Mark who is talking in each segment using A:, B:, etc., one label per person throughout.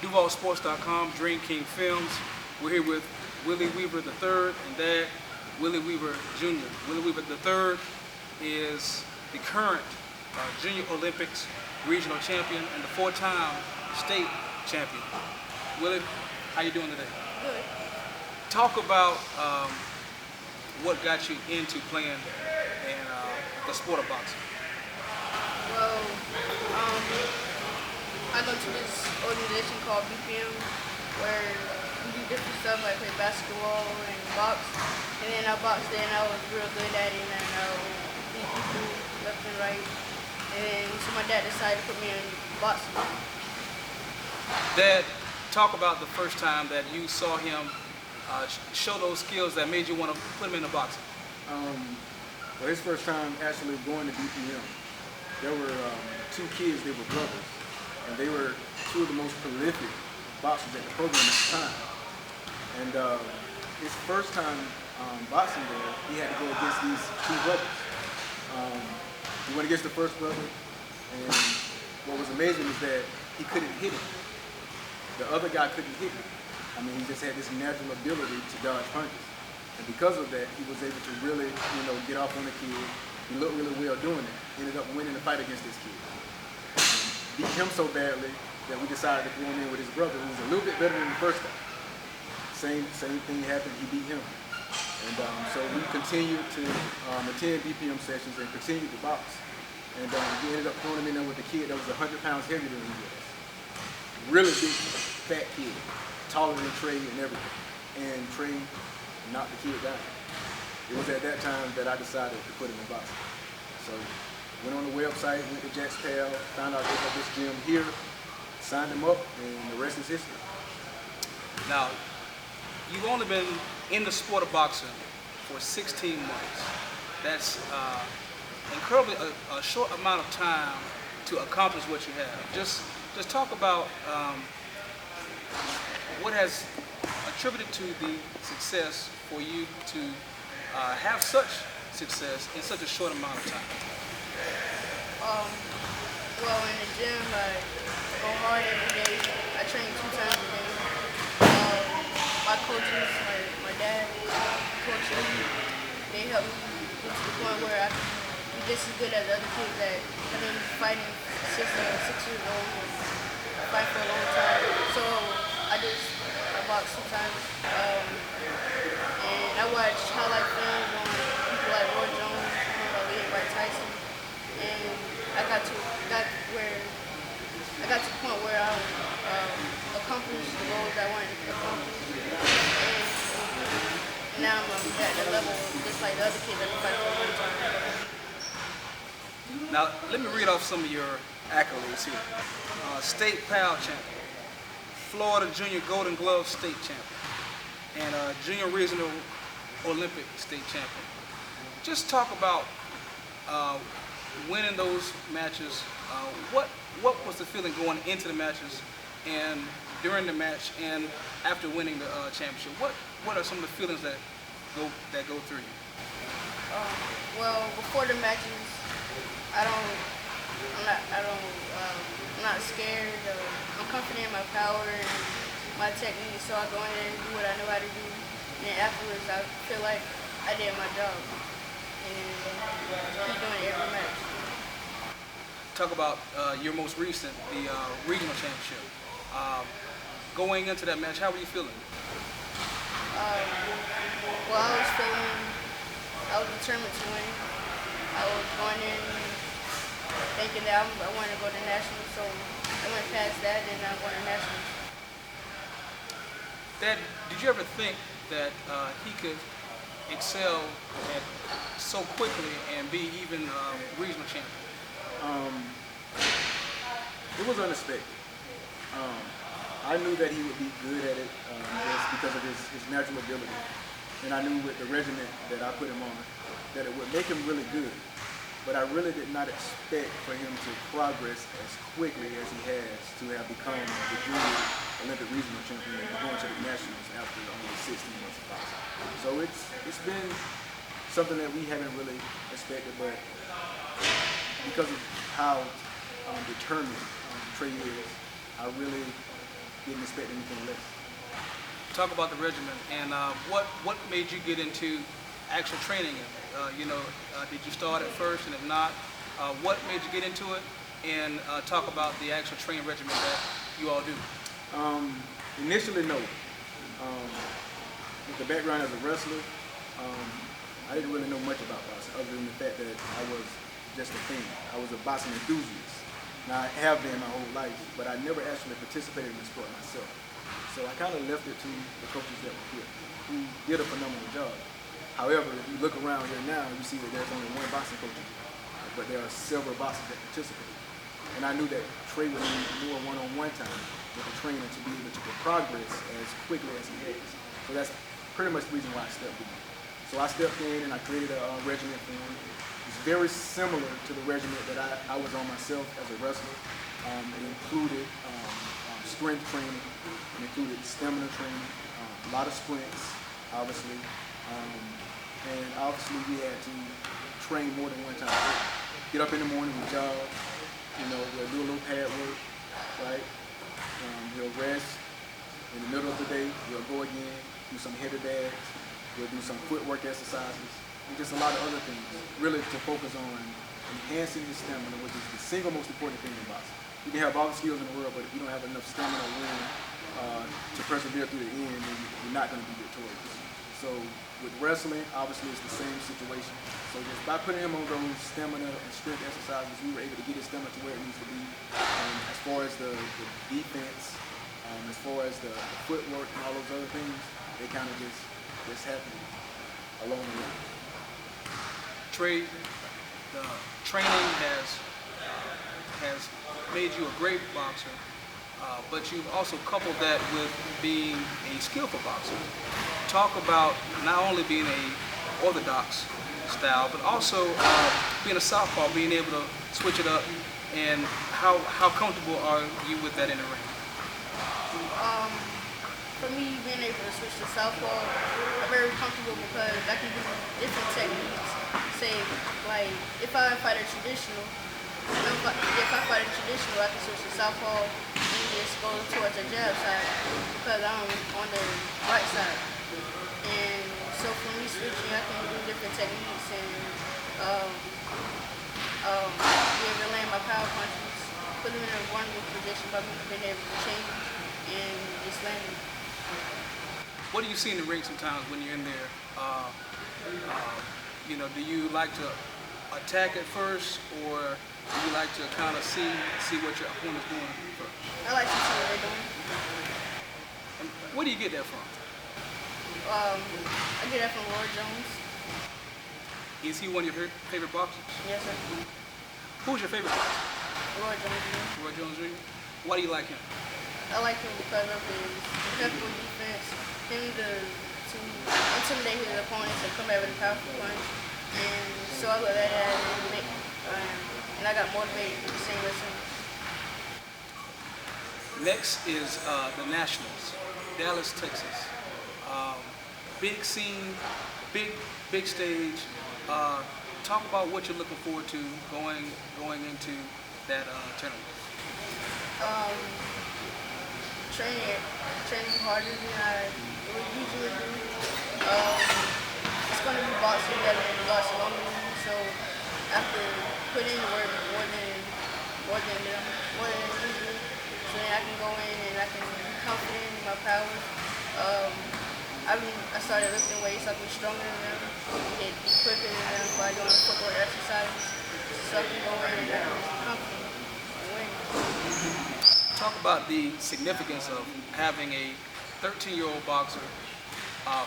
A: DUVALSPORTS.com, DreamKingFilms. We're here with Willie Weaver III and Dad, Willie Weaver Jr. Willie Weaver III is the current Junior Olympics regional champion and the 4-time state champion. Willie, how you doing today?
B: Good.
A: Talk about what got you into playing in the sport of boxing.
B: Well, I go to this organization called BPM where we do different stuff like play basketball and box. And then I boxed and I was real good at it and I would beat people left and right. And so my dad decided to put me in boxing.
A: Dad, talk about the first time that you saw him show those skills that made you want to put him into boxing.
C: Well, his first time actually going to BPM, there were two kids, they were brothers, and they were two of the most prolific boxers at the program at the time. And his first time boxing there, he had to go against these two brothers. He went against the first brother, and what was amazing is that he couldn't hit him. The other guy couldn't hit him. I mean, he just had this natural ability to dodge punches. And because of that, he was able to really, get off on the kid. He looked really well doing it. He ended up winning the fight against this kid. Beat him so badly that we decided to throw him in with his brother, who was a little bit better than the first guy. Same thing happened, he beat him. And so we continued to attend BPM sessions and continued to box. And we ended up throwing him in there with a kid that was 100 pounds heavier than he was. Really big, fat kid, taller than Trey and everything. And Trey knocked the kid down. It was at that time that I decided to put him in boxing. So went on the website, went to Jack's Pal, found out they had this gym here, signed him up, and the rest is history.
A: Now, you've only been in the sport of boxing for 16 months. That's incredibly a short amount of time to accomplish what you have. Just talk about what has attributed to the success for you to have such success in such a short amount of time.
B: Well, in the gym, I go hard every day. I train 2 times a day. My coaches, my dad, Coach Lee, they help me get to the point where I can be just as good as the other kids that have been fighting since I was 6 years old and fight for a long time. So I box 2 times. And I watch highlight films on people like Roy Jones, like Tyson, and I got to the point where I accomplished the goals I wanted to accomplish. And now I'm at the level just like the other kids that fight for a long time.
A: Now, let me read off some of your accolades here. State PAL champion, Florida Junior Golden Glove state champion, and Junior Regional Olympic state champion. Just talk about winning those matches. What was the feeling going into the matches and during the match and after winning the championship? What are some of the feelings that go through you?
B: Well, before the matches, I'm not scared. I'm confident in my power and my technique, so I go in there and do what I know how to do. And afterwards, I feel like I did my job. And keep doing it every match.
A: Talk about your most recent, the regional championship. Going into that match, how were you feeling?
B: Well, I was determined to win. I was going in thinking that I wanted to go to nationals, so I went past that and I'm going to nationals.
A: Dad, did you ever think that he could excel so quickly and be even regional champion?
C: It was unexpected. I knew that he would be good at it just because of his natural ability. And I knew with the regimen that I put him on that it would make him really good. But I really did not expect for him to progress as quickly as he has to have become the Junior Olympic Regional Champion and going to the Nationals after only 16 months of boxing. So it's been something that we haven't really expected, but because of how determined Trey is, I really didn't expect anything less.
A: Talk about the regimen and what made you get into actual training? Did you start at first, and if not, what made you get into it? And talk about the actual training regimen that you all do.
C: Initially, no. With the background as a wrestler, I didn't really know much about boxing other than the fact that I was just a fan. I was a boxing enthusiast. Now, I have been my whole life, but I never actually participated in the sport myself. So I kind of left it to the coaches that were here, who did a phenomenal job. However, if you look around here now, you see that there's only one boxing coach here, but there are several boxers that participate. And I knew that Trey would need more one-on-one time with the trainer to be able to get progress as quickly as he has. So that's pretty much the reason why I stepped in. So I stepped in and I created a regimen for him. It's very similar to the regimen that I was on myself as a wrestler. It included strength training, it included stamina training, a lot of sprints, obviously. And obviously we had to train more than one time. Get up in the morning, we jog, we'll do a little pad work, right? We'll rest. In the middle of the day, we'll go again, do some heavy bags, we'll do some footwork exercises, and just a lot of other things, really to focus on enhancing your stamina, which is the single most important thing in boxing. You can have all the skills in the world, but if you don't have enough stamina or wind to persevere through the end, then you're not going to be victorious. So with wrestling, obviously it's the same situation. So just by putting him on those stamina and strength exercises, we were able to get his stamina to where it needs to be. As far as the defense, as far as the footwork and all those other things, they kind of just happen along the way.
A: Trey, the training has made you a great boxer, but you've also coupled that with being a skillful boxer. Talk about not only being a orthodox style, but also being a southpaw, being able to switch it up, and how comfortable are you with that in the ring?
B: For me, being able to switch to southpaw, I'm very comfortable because I can do different techniques. Say, like, if I fight a traditional, I can switch to southpaw and just go towards the jab side because I'm on the right side. And so for me switching, I can do different techniques and be able to land my power punches, put them in a vulnerable position by me being able to change and just land them.
A: What do you see in the ring sometimes when you're in there? Do you like to attack at first, or do you like to kind of see what your opponent's doing first?
B: I like to see what they're doing.
A: And where do you get that from?
B: I get that from Roy Jones.
A: Is he one of your favorite boxers?
B: Yes, sir.
A: Who's your favorite boxer?
B: Roy Jones.
A: Roy Jones Jr.? Why do you like him?
B: I like him because of his impeccable defense, him to intimidate his opponents and come out with a powerful punch. And so I look at that and I got motivated to do the same as him.
A: Next is the Nationals, Dallas, Texas. Big scene, big stage. Talk about what you're looking forward to going into that tournament.
B: Training harder than I would usually do. It's going to be boxing better than boxing longer than me, so I have to put in the work more than usually, so then I can go in and I can be confident in my powers. I started lifting weights, so I can be stronger than them, get quicker than them by doing footwork exercises, so I can go in and I can be confident and win.
A: Talk about the significance of having a 13-year-old boxer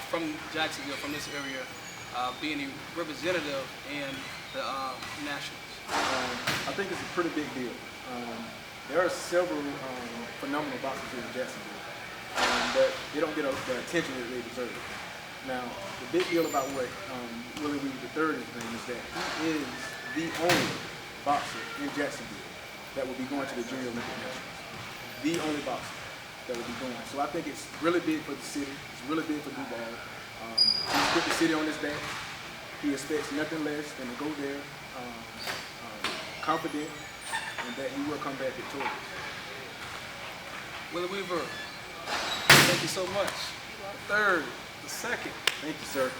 A: from Jacksonville, from this area, being a representative in the Nationals.
C: I think it's a pretty big deal. There are several phenomenal boxers here in Jacksonville, but they don't get the attention that they deserve. Now, the big deal about what Willie Weaver III is doing is that he is the only boxer in Jacksonville that will be going to the Junior Olympic Nationals. The only boxer that will be going. So I think it's really big for the city. It's really big for Duval. He's put the city on his back. He expects nothing less than to go there confident and that he will come back victorious.
A: Willie Weaver, Thank you so much. The third, the second.
C: Thank you, sir.